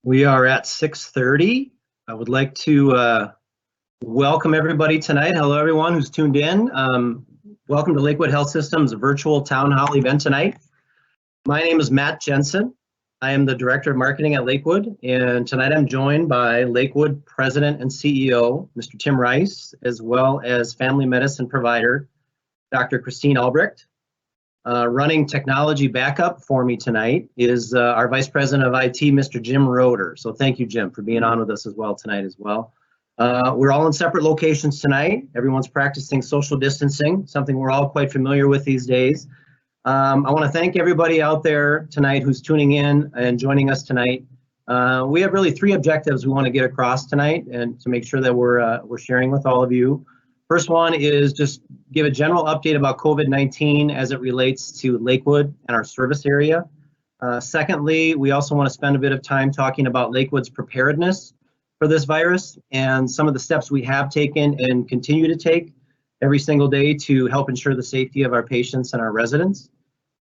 We are at 6:30. I would like to welcome everybody tonight. Hello, everyone who's tuned in. Welcome to Lakewood Health System's virtual town hall event tonight. My name is Matt Jensen. I am the Director of Marketing at Lakewood, and tonight I'm joined by Lakewood President and CEO, Mr. Tim Rice, as well as family medicine provider, Dr. Christine Albrecht. Running technology backup for me tonight is our Vice President of IT, Mr. Jim Roeder. So thank you, Jim, for being on with us as well tonight as well. We're all in separate locations tonight. Everyone's practicing social distancing, something we're all quite familiar with these days. I want to thank everybody out there tonight who's tuning in and joining us tonight. We have really three objectives we want to get across tonight and to make sure that we're sharing with all of you. First one is just give a general update about COVID-19 as it relates to Lakewood and our service area. Secondly, we also want to spend a bit of time talking about Lakewood's preparedness for this virus and some of the steps we have taken and continue to take every single day to help ensure the safety of our patients and our residents.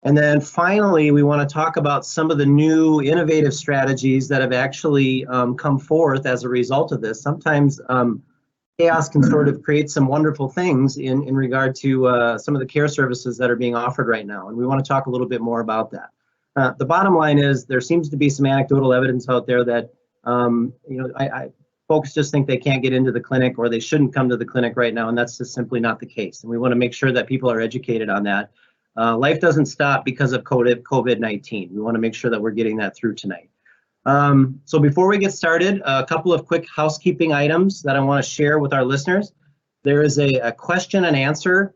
And then finally, we want to talk about some of the new innovative strategies that have actually come forth as a result of this. Sometimes chaos can sort of create some wonderful things in regard to some of the care services that are being offered right now, and we want to talk a little bit more about that. The bottom line is there seems to be some anecdotal evidence out there that folks just think they can't get into the clinic or they shouldn't come to the clinic right now, and that's just simply not the case. And we want to make sure that people are educated on that. Life doesn't stop because of COVID-19. We want to make sure that we're getting that through tonight. So before we get started, a couple of quick housekeeping items that I want to share with our listeners. There is a question and answer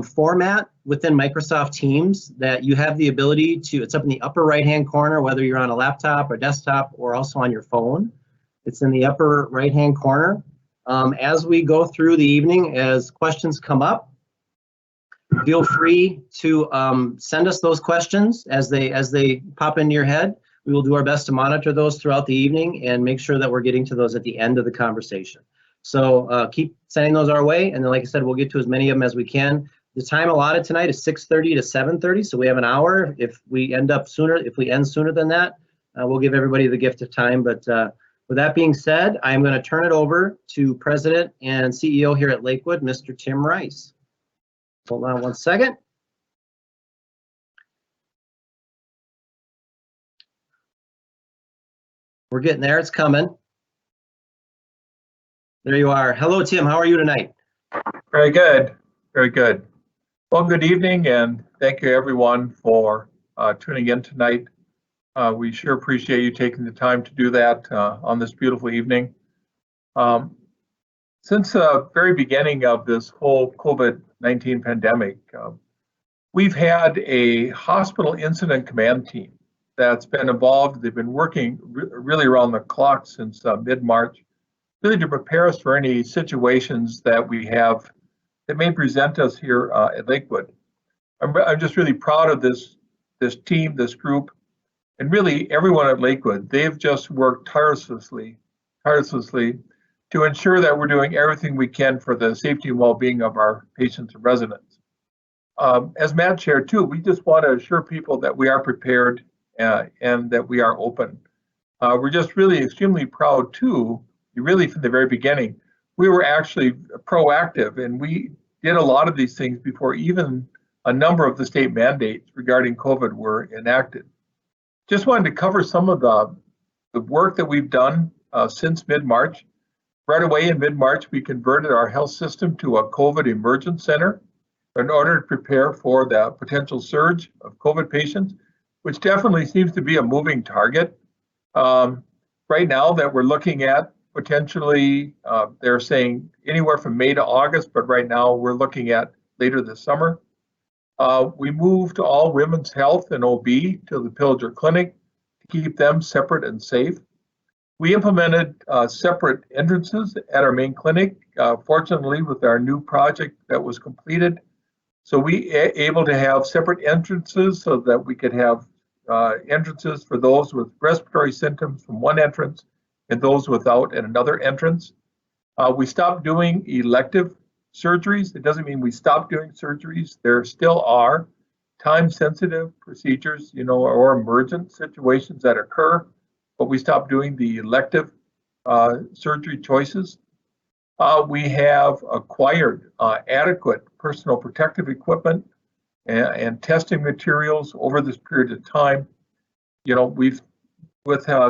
format within Microsoft Teams that you have the ability to, it's up in the upper right-hand corner, whether you're on a laptop or desktop or also on your phone. It's in the upper right-hand corner. As we go through the evening, as questions come up, feel free to send us those questions as they pop into your head. We will do our best to monitor those throughout the evening and make sure that we're getting to those at the end of the conversation. So keep sending those our way, and then like I said, we'll get to as many of them as we can. The time allotted tonight is 6:30 to 7:30, so we have an hour. If we end sooner than that, we'll give everybody the gift of time. But with that being said, I'm going to turn it over to President and CEO here at Lakewood, Mr. Tim Rice. Hold on one second. We're getting there, it's coming. There you are. Hello, Tim, how are you tonight? Very good, very good. Well, good evening, and thank you everyone for tuning in tonight. We sure appreciate you taking the time to do that on this beautiful evening. Since the very beginning of this whole COVID-19 pandemic, we've had a hospital incident command team that's been involved. They've been working really around the clock since mid-March, really to prepare us for any situations that we have that may present us here at Lakewood. I'm just really proud of this team, this group, and really everyone at Lakewood. They've just worked tirelessly to ensure that we're doing everything we can for the safety and well-being of our patients and residents. As Matt shared too, we just want to assure people that we are prepared and that we are open. We're just really extremely proud too, really from the very beginning. We were actually proactive, and we did a lot of these things before even a number of the state mandates regarding COVID were enacted. Just wanted to cover some of the work that we've done since mid-March. Right away in mid-March, we converted our health system to a COVID emergence center in order to prepare for the potential surge of COVID patients, which definitely seems to be a moving target. Right now that we're looking at potentially, they're saying anywhere from May to August, but right now we're looking at later this summer. We moved all women's health and OB to the Pillager Clinic to keep them separate and safe. We implemented separate entrances at our main clinic, fortunately with our new project that was completed. So we able to have separate entrances so that we could have entrances for those with respiratory symptoms from one entrance and those without at another entrance. We stopped doing elective surgeries. It doesn't mean we stopped doing surgeries. There still are time-sensitive procedures, or emergent situations that occur but we stopped doing the elective surgery choices. We have acquired adequate personal protective equipment and testing materials over this period of time. You know, with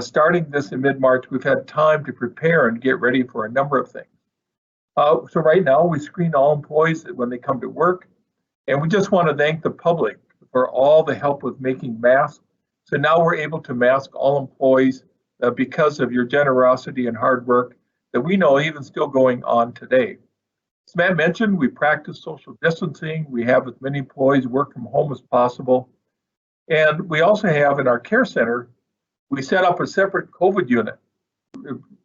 starting this in mid-March, we've had time to prepare and get ready for a number of things. So right now, we screen all employees when they come to work, and we just want to thank the public for all the help with making masks. So now we're able to mask all employees because of your generosity and hard work that we know even still going on today. As Matt mentioned, we practice social distancing. We have as many employees work from home as possible. And we also have in our care center, we set up a separate COVID unit.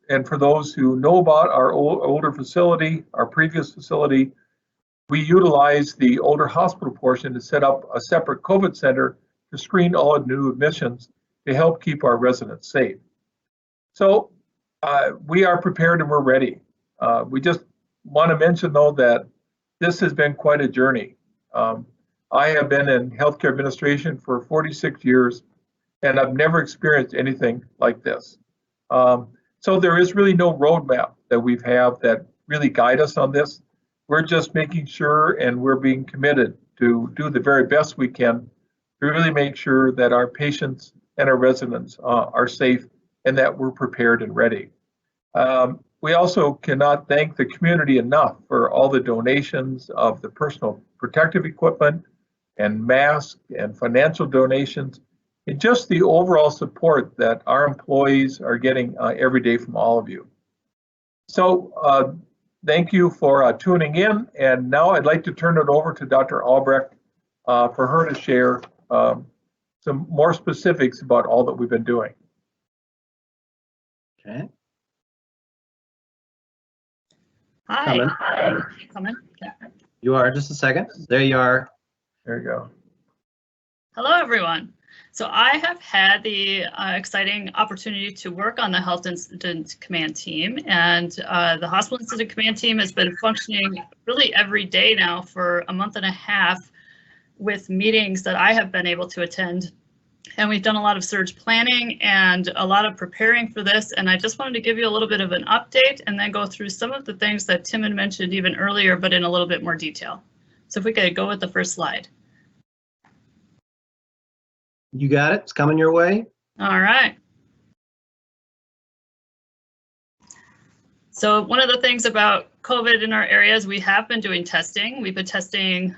And for those who know about our older facility, our previous facility, we utilize the older hospital portion to set up a separate COVID center to screen all new admissions to help keep our residents safe. So we are prepared and we're ready. We just want to mention though that this has been quite a journey. I have been in healthcare administration for 46 years and I've never experienced anything like this. So there is really no roadmap that we have that really guide us on this. We're just making sure and we're being committed to do the very best we can to really make sure that our patients and our residents are safe and that we're prepared and ready. We also cannot thank the community enough for all the donations of the personal protective equipment and masks and financial donations and just the overall support that our employees are getting every day from all of you. So thank you for tuning in, and now I'd like to turn it over to Dr. Albrecht for her to share some more specifics about all that we've been doing. Okay. Hi. Coming? Yeah. You are, just a second. There you are. There you go. Hello, everyone. So I have had the exciting opportunity to work on the Health Incident Command Team, and the Hospital Incident Command Team has been functioning really every day now for a month and a half with meetings that I have been able to attend. And we've done a lot of surge planning and a lot of preparing for this. And I just wanted to give you a little bit of an update and then go through some of the things that Tim had mentioned even earlier, but in a little bit more detail. So if we could go with the first slide. You got it. It's coming your way. All right. So one of the things about COVID in our areas, we have been doing testing. We've been testing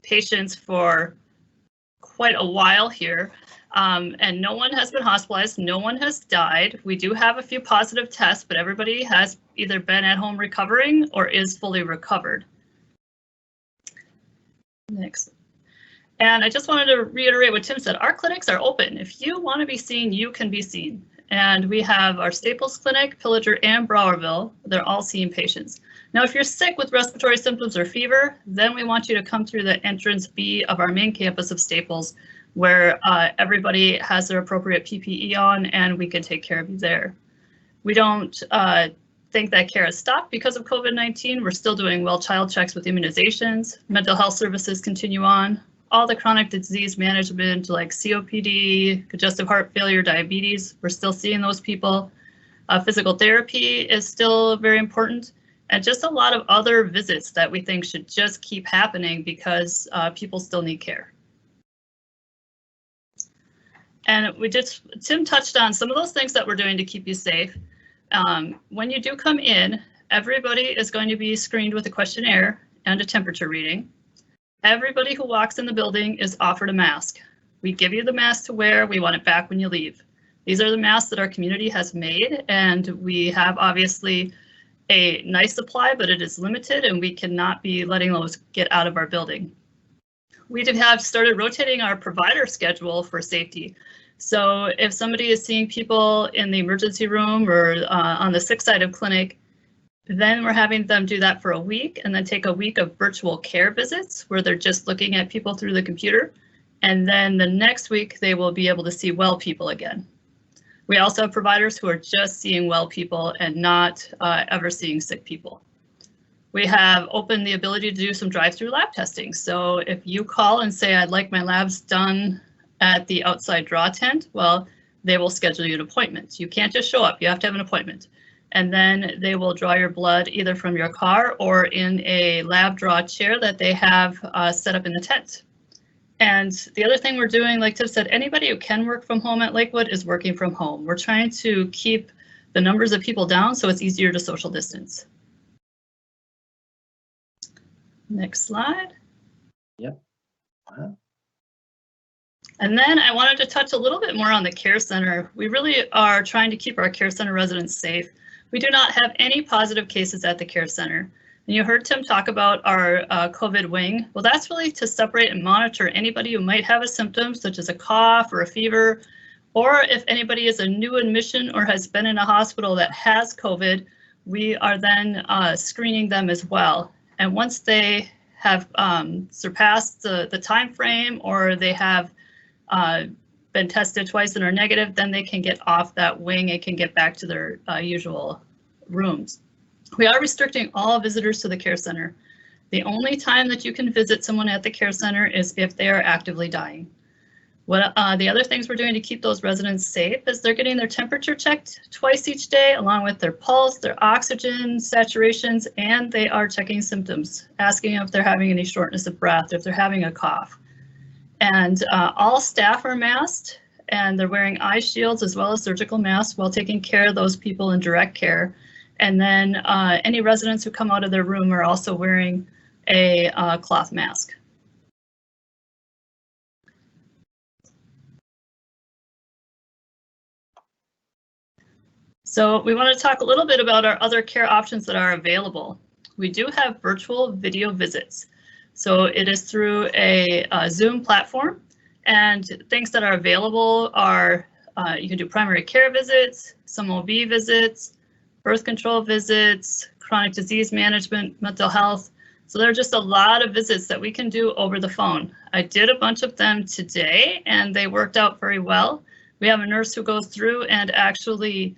patients for quite a while here, and no one has been hospitalized, no one has died. We do have a few positive tests, but everybody has either been at home recovering or is fully recovered. Next. And I just wanted to reiterate what Tim said. Our clinics are open. If you want to be seen, you can be seen. And we have our Staples Clinic, Pillager, and Browerville. They're all seeing patients. Now, if you're sick with respiratory symptoms or fever, then we want you to come through the entrance B of our main campus of Staples, where everybody has their appropriate PPE on, and we can take care of you there. We don't think that care has stopped because of COVID-19. We're still doing well child checks with immunizations. Mental health services continue on. All the chronic disease management like COPD, congestive heart failure, diabetes, we're still seeing those people. Physical therapy is still very important, and just a lot of other visits that we think should just keep happening because people still need care. And Tim touched on some of those things that we're doing to keep you safe. When you do come in, everybody is going to be screened with a questionnaire and a temperature reading. Everybody who walks in the building is offered a mask. We give you the mask to wear. We want it back when you leave. These are the masks that our community has made, and we have obviously a nice supply, but it is limited, and we cannot be letting those get out of our building. We have started rotating our provider schedule for safety. So if somebody is seeing people in the emergency room or on the sick side of clinic, then we're having them do that for a week and then take a week of virtual care visits where they're just looking at people through the computer. And then the next week they will be able to see well people again. We also have providers who are just seeing well people and not ever seeing sick people. We have opened the ability to do some drive-through lab testing. So if you call and say, I'd like my labs done at the outside draw tent, well, they will schedule you an appointment. You can't just show up, you have to have an appointment. And then they will draw your blood either from your car or in a lab draw chair that they have set up in the tent. And the other thing we're doing, like Tim said, anybody who can work from home at Lakewood is working from home. We're trying to keep the numbers of people down so it's easier to social distance. Next slide. Yep. And then I wanted to touch a little bit more on the care center. We really are trying to keep our care center residents safe. We do not have any positive cases at the care center. And you heard Tim talk about our COVID wing. Well, that's really to separate and monitor anybody who might have a symptom such as a cough or a fever, or if anybody is a new admission or has been in a hospital that has COVID, we are then screening them as well. And once they have surpassed the time frame or they have been tested twice and are negative, then they can get off that wing and can get back to their usual rooms. We are restricting all visitors to the care center. The only time that you can visit someone at the care center is if they are actively dying. What the other things we're doing to keep those residents safe is they're getting their temperature checked twice each day, along with their pulse, their oxygen saturations, and they are checking symptoms, asking if they're having any shortness of breath, if they're having a cough. And all staff are masked, and they're wearing eye shields as well as surgical masks while taking care of those people in direct care. And then any residents who come out of their room are also wearing a cloth mask. So we want to talk a little bit about our other care options that are available. We do have virtual video visits. So it is through a Zoom platform, and things that are available are you can do primary care visits, some OB visits, birth control visits, chronic disease management, mental health. So there are just a lot of visits that we can do over the phone. I did a bunch of them today and they worked out very well. We have a nurse who goes through and actually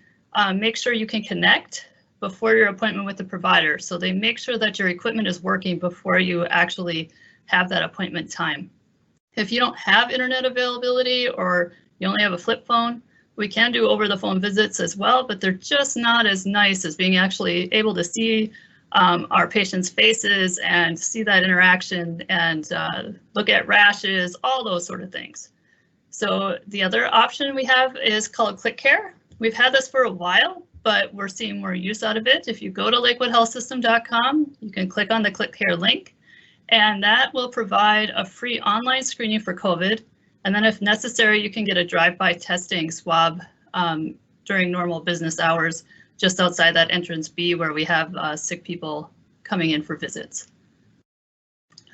make sure you can connect before your appointment with the provider. So they make sure that your equipment is working before you actually have that appointment time. If you don't have internet availability or you only have a flip phone, we can do over the phone visits as well, but they're just not as nice as being actually able to see our patients' faces and see that interaction and look at rashes, all those sort of things. So the other option we have is called Click Care. We've had this for a while, but we're seeing more use out of it. If you go to lakewoodhealthsystem.com, you can click on the Click Care link, and that will provide a free online screening for COVID. And then if necessary, you can get a drive-by testing swab during normal business hours, just outside that entrance B where we have sick people coming in for visits.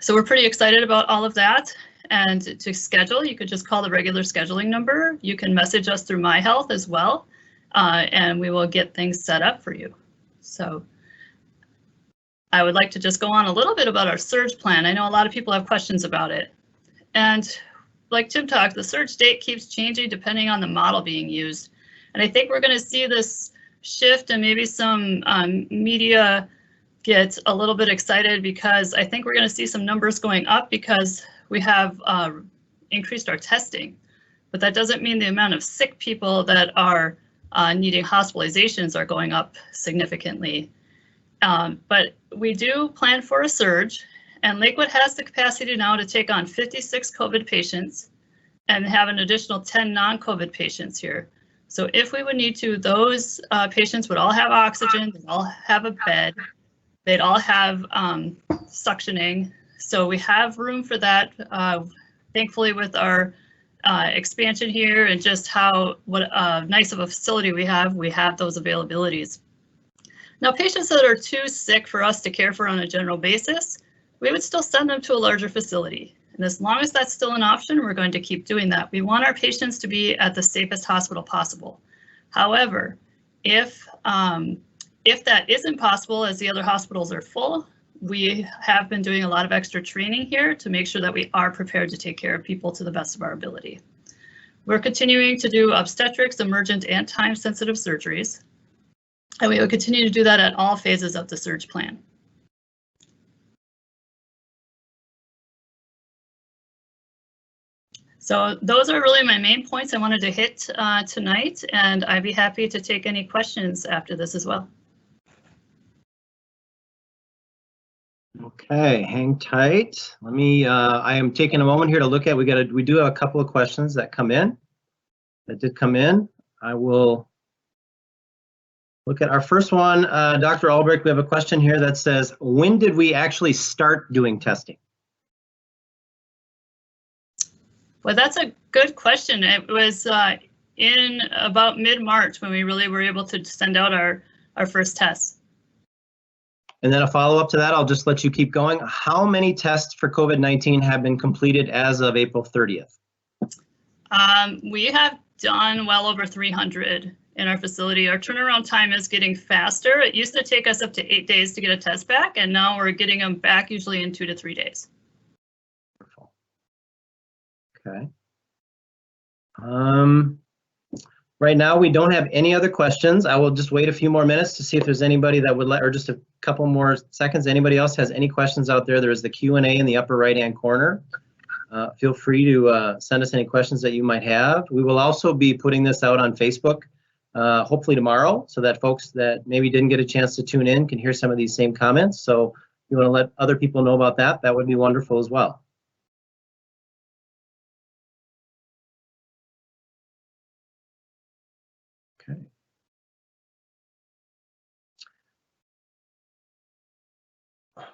So we're pretty excited about all of that. And to schedule, you could just call the regular scheduling number. You can message us through My Health as well, and we will get things set up for you. So I would like to just go on a little bit about our surge plan. I know a lot of people have questions about it. And like Tim talked, the surge date keeps changing depending on the model being used. And I think we're going to see this shift, and maybe some media get a little bit excited because I think we're going to see some numbers going up because we have increased our testing. But that doesn't mean the amount of sick people that are needing hospitalizations are going up significantly. But we do plan for a surge, and Lakewood has the capacity now to take on 56 COVID patients and have an additional 10 non-COVID patients here. So if we would need to, those patients would all have oxygen, they'd all have a bed, they'd all have suctioning. So we have room for that. Thankfully, with our expansion here and just what nice of a facility we have those availabilities. Now, patients that are too sick for us to care for on a general basis, we would still send them to a larger facility. And as long as that's still an option, we're going to keep doing that. We want our patients to be at the safest hospital possible. However, if that isn't possible, as the other hospitals are full, we have been doing a lot of extra training here to make sure that we are prepared to take care of people to the best of our ability. We're continuing to do obstetrics, emergent, and time-sensitive surgeries, and we will continue to do that at all phases of the surge plan. So those are really my main points I wanted to hit tonight, and I'd be happy to take any questions after this as well. Okay, hang tight. Let me, I am taking a moment here to look at, we do have a couple of questions that did come in. I will look at our first one. Dr. Albrecht, we have a question here that says, when did we actually start doing testing? Well, that's a good question. It was in about mid-March when we really were able to send out our first tests. And then a follow-up to that, I'll just let you keep going. How many tests for COVID-19 have been completed as of April 30th? We have done well over 300 in our facility. Our turnaround time is getting faster. It used to take us up to 8 days to get a test back, and now we're getting them back usually in 2 to 3 days. Wonderful. Okay. Right now, we don't have any other questions. I will just wait a few more minutes to see if there's anybody that would or just a couple more seconds. Anybody else has any questions out there? There is the Q&A in the upper right-hand corner. Feel free to send us any questions that you might have. We will also be putting this out on Facebook, hopefully tomorrow, so that folks that maybe didn't get a chance to tune in can hear some of these same comments. So if you want to let other people know about that, that would be wonderful as well. Okay.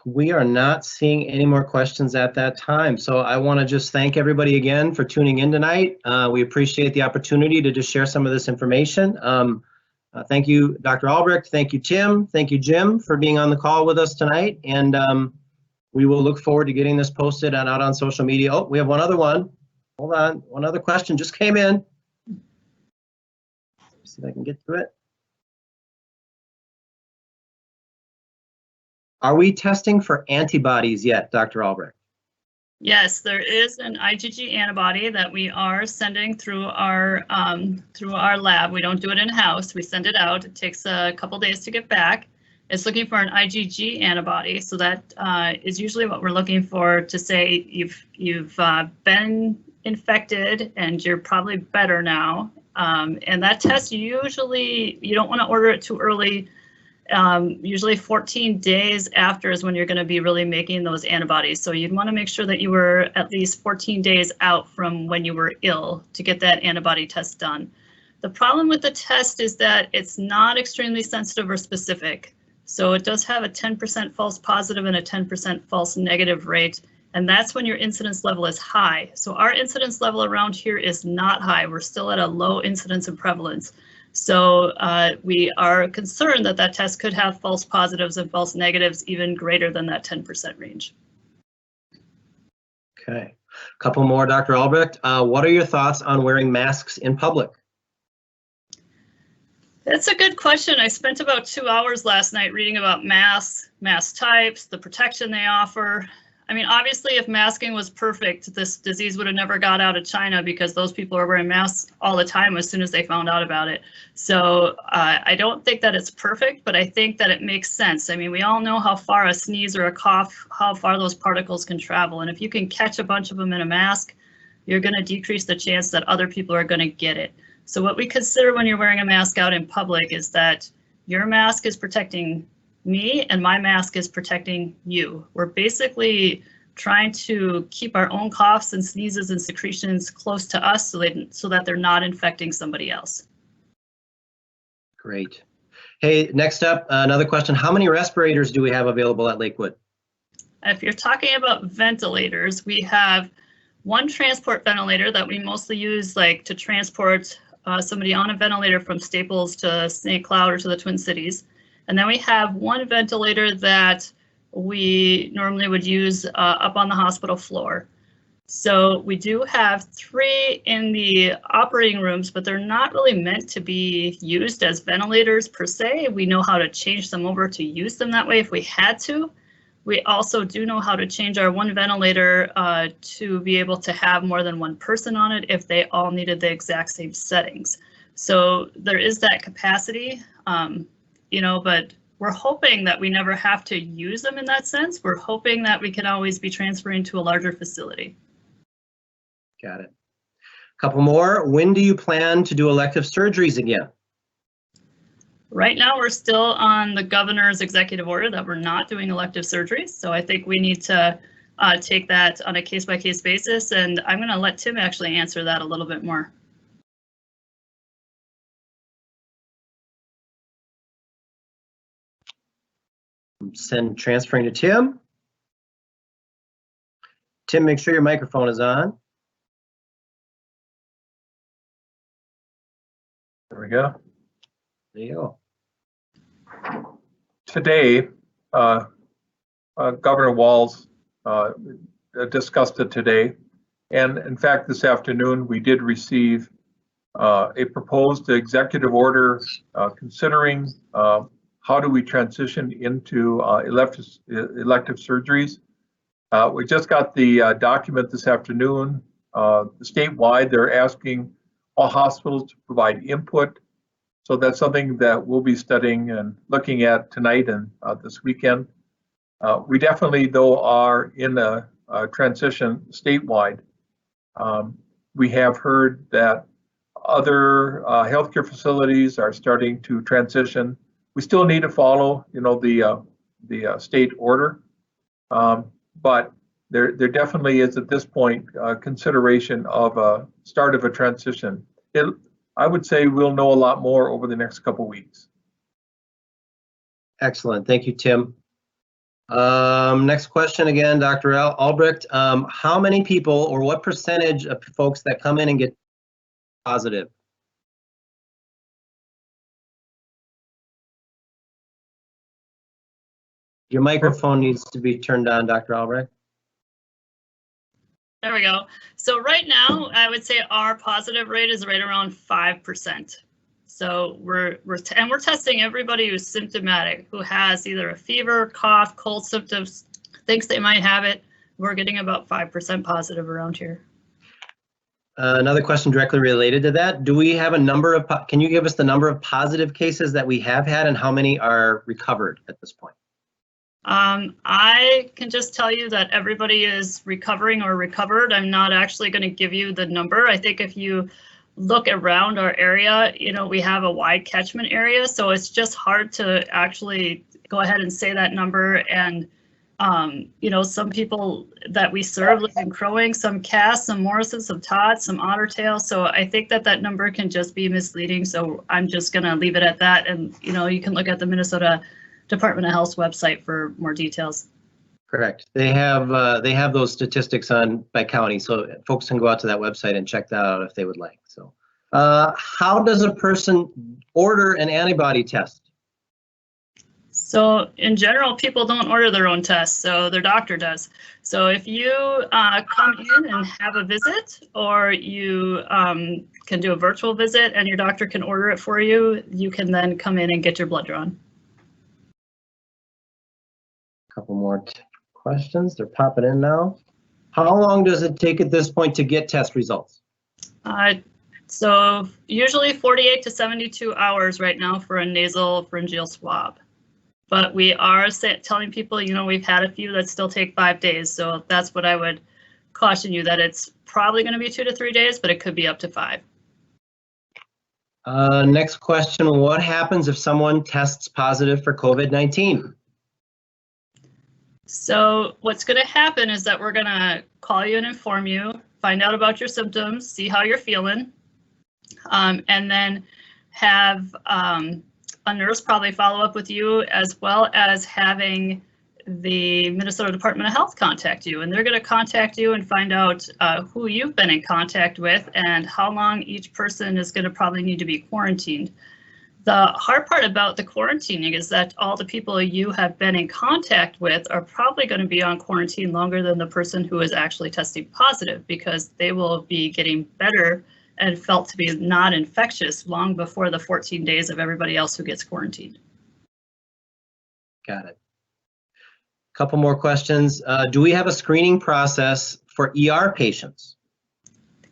We are not seeing any more questions at that time. So I want to just thank everybody again for tuning in tonight. We appreciate the opportunity to just share some of this information. Thank you, Dr. Albrecht. Thank you, Tim. Thank you, Jim, for being on the call with us tonight. And we will look forward to getting this posted and out on social media. Oh, we have one other one. Hold on. One other question just came in. See if I can get to it. Are we testing for antibodies yet, Dr. Albrecht? Yes, there is an IgG antibody that we are sending through our lab. We don't do it in-house. We send it out. It takes a couple days to get back. It's looking for an IgG antibody, so that is usually what we're looking for to say you've been infected and you're probably better now. And that test usually you don't want to order it too early. Usually 14 days after is when you're going to be really making those antibodies. So you'd want to make sure that you were at least 14 days out from when you were ill to get that antibody test done. The problem with the test is that it's not extremely sensitive or specific. So it does have a 10% false positive and a 10% false negative rate. And that's when your incidence level is high. So our incidence level around here is not high. We're still at a low incidence and prevalence. So we are concerned that that test could have false positives and false negatives even greater than that 10% range. Okay, a couple more, Dr. Albrecht. What are your thoughts on wearing masks in public? That's a good question. I spent about 2 hours last night reading about masks, mask types, the protection they offer. I mean, obviously, if masking was perfect, this disease would have never got out of China because those people are wearing masks all the time as soon as they found out about it. So I don't think that it's perfect, but I think that it makes sense. I mean, we all know how far a sneeze or a cough, how far those particles can travel. And if you can catch a bunch of them in a mask, you're going to decrease the chance that other people are going to get it. So what we consider when you're wearing a mask out in public is that your mask is protecting me and my mask is protecting you. We're basically trying to keep our own coughs and sneezes and secretions close to us so that they're not infecting somebody else. Great. Hey, next up, another question. How many respirators do we have available at Lakewood? If you're talking about ventilators, we have one transport ventilator that we mostly use like to transport somebody on a ventilator from Staples to St. Cloud or to the Twin Cities. And then we have one ventilator that we normally would use up on the hospital floor. So we do have 3 in the operating rooms, but they're not really meant to be used as ventilators per se. We know how to change them over to use them that way if we had to. We also do know how to change our one ventilator to be able to have more than one person on it if they all needed the exact same settings. So there is that capacity. You know, but we're hoping that we never have to use them in that sense. We're hoping that we can always be transferring to a larger facility. Got it. Couple more. When do you plan to do elective surgeries again? Right now, we're still on the governor's executive order that we're not doing elective surgeries. So I think we need to take that on a case-by-case basis. And I'm going to let Tim actually answer that a little bit more. Transferring to Tim. Tim, make sure your microphone is on. There we go. There you go. Today, Governor Walz discussed it today. And in fact, this afternoon, we did receive a proposed executive order considering how do we transition into elective surgeries. We just got the document this afternoon. Statewide, they're asking all hospitals to provide input. So that's something that we'll be studying and looking at tonight and this weekend. We definitely, though, are in a transition statewide. We have heard that other healthcare facilities are starting to transition. We still need to follow, the state order, but there definitely is at this point consideration of a start of a transition. I would say we'll know a lot more over the next couple weeks. Excellent. Thank you, Tim. Next question again, Dr. Albrecht. How many people or what percentage of folks that come in and get positive? Your microphone needs to be turned on, Dr. Albrecht. There we go. So right now, I would say our positive rate is right around 5%. So we're testing everybody who's symptomatic, who has either a fever, cough, cold symptoms, thinks they might have it. We're getting about 5% positive around here. Another question directly related to that. Do we have a number of, can you give us the number of positive cases that we have had and how many are recovered at this point? I can just tell you that everybody is recovering or recovered. I'm not actually going to give you the number. I think if you look around our area, we have a wide catchment area, so it's just hard to actually go ahead and say that number. And, some people that we serve live in Crow Wing, some Cass, some Morrison, some Todd, some Otter Tail. So I think that number can just be misleading. So I'm just going to leave it at that. And, you can look at the Minnesota Department of Health's website for more details. Correct. They have those statistics on by county, so folks can go out to that website and check that out if they would like. So, how does a person order an antibody test? So in general, people don't order their own tests, so their doctor does. So if you come in and have a visit, or you can do a virtual visit and your doctor can order it for you, you can then come in and get your blood drawn. Couple more questions. They're popping in now. How long does it take at this point to get test results? So usually 48 to 72 hours right now for a nasal pharyngeal swab. But we are telling people, we've had a few that still take 5 days. So that's what I would caution you, that it's probably going to be 2 to 3 days, but it could be up to 5. Next question. What happens if someone tests positive for COVID-19? So what's going to happen is that we're going to call you and inform you, find out about your symptoms, see how you're feeling, and then have a nurse probably follow up with you, as well as having the Minnesota Department of Health contact you. And they're going to contact you and find out who you've been in contact with and how long each person is going to probably need to be quarantined. The hard part about the quarantining is that all the people you have been in contact with are probably going to be on quarantine longer than the person who is actually testing positive, because they will be getting better and felt to be not infectious long before the 14 days of everybody else who gets quarantined. Got it. Couple more questions. Do we have a screening process for ER patients?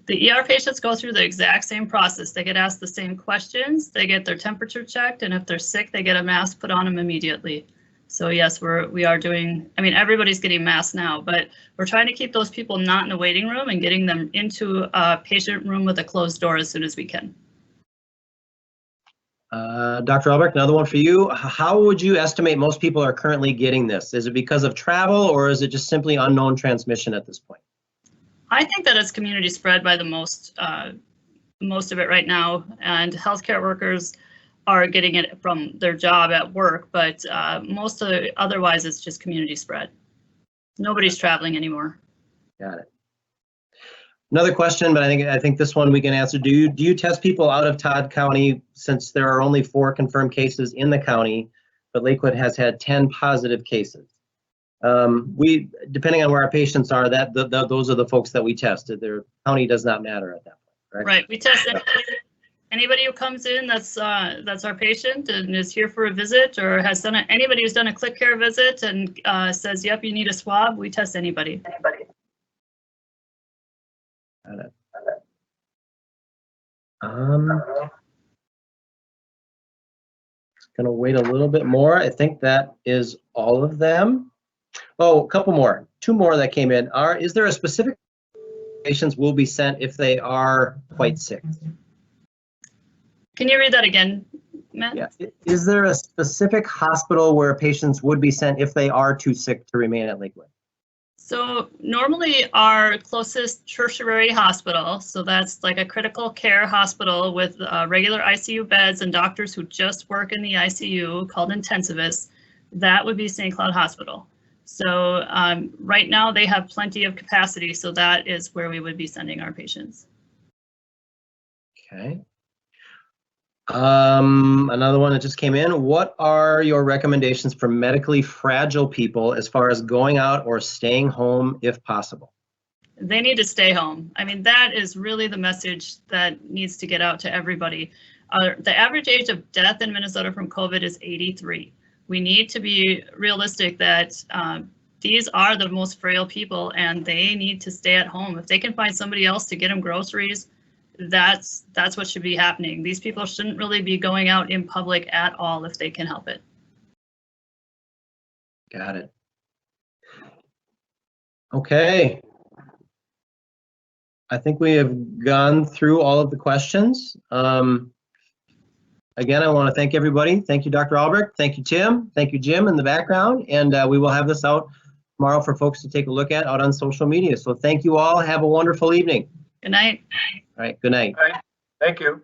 The ER patients go through the exact same process. They get asked the same questions, they get their temperature checked, and if they're sick, they get a mask put on them immediately. So yes, we are doing, I mean, everybody's getting masks now, but we're trying to keep those people not in the waiting room and getting them into a patient room with a closed door as soon as we can. Dr. Albrecht, another one for you. How would you estimate most people are currently getting this? Is it because of travel, or is it just simply unknown transmission at this point? I think that it's community spread by the most of it right now, and healthcare workers are getting it from their job at work, but most of it, otherwise it's just community spread. Nobody's traveling anymore. Got it. Another question, but I think this one we can answer. Do you test people out of Todd County, since there are only 4 confirmed cases in the county, but Lakewood has had 10 positive cases? We, depending on where our patients are, those are the folks that we tested. Their county does not matter at that point, right? Right. We test anybody who comes in that's our patient and is here for a visit, or has done anybody who's done a click care visit and says, yep, you need a swab. We test anybody. Got it. Gonna wait a little bit more. I think that is all of them. Oh, a couple more. 2 more that came in. Is there a specific patients will be sent if they are quite sick? Can you read that again, Matt? Yeah. Is there a specific hospital where patients would be sent if they are too sick to remain at Lakewood? So normally our closest tertiary hospital, so that's like a critical care hospital with regular ICU beds and doctors who just work in the ICU, called intensivists, that would be St. Cloud Hospital. So right now they have plenty of capacity, so that is where we would be sending our patients. Okay. Another one that just came in. What are your recommendations for medically fragile people as far as going out or staying home if possible? They need to stay home. I mean, that is really the message that needs to get out to everybody. The average age of death in Minnesota from COVID is 83. We need to be realistic that these are the most frail people and they need to stay at home. If they can find somebody else to get them groceries, that's what should be happening. These people shouldn't really be going out in public at all if they can help it. Got it. Okay. I think we have gone through all of the questions. Again, I want to thank everybody. Thank you, Dr. Albrecht. Thank you, Tim. Thank you, Jim, in the background. And we will have this out tomorrow for folks to take a look at out on social media. So thank you all. Have a wonderful evening. Good night. All right. Good night. All right. Thank you.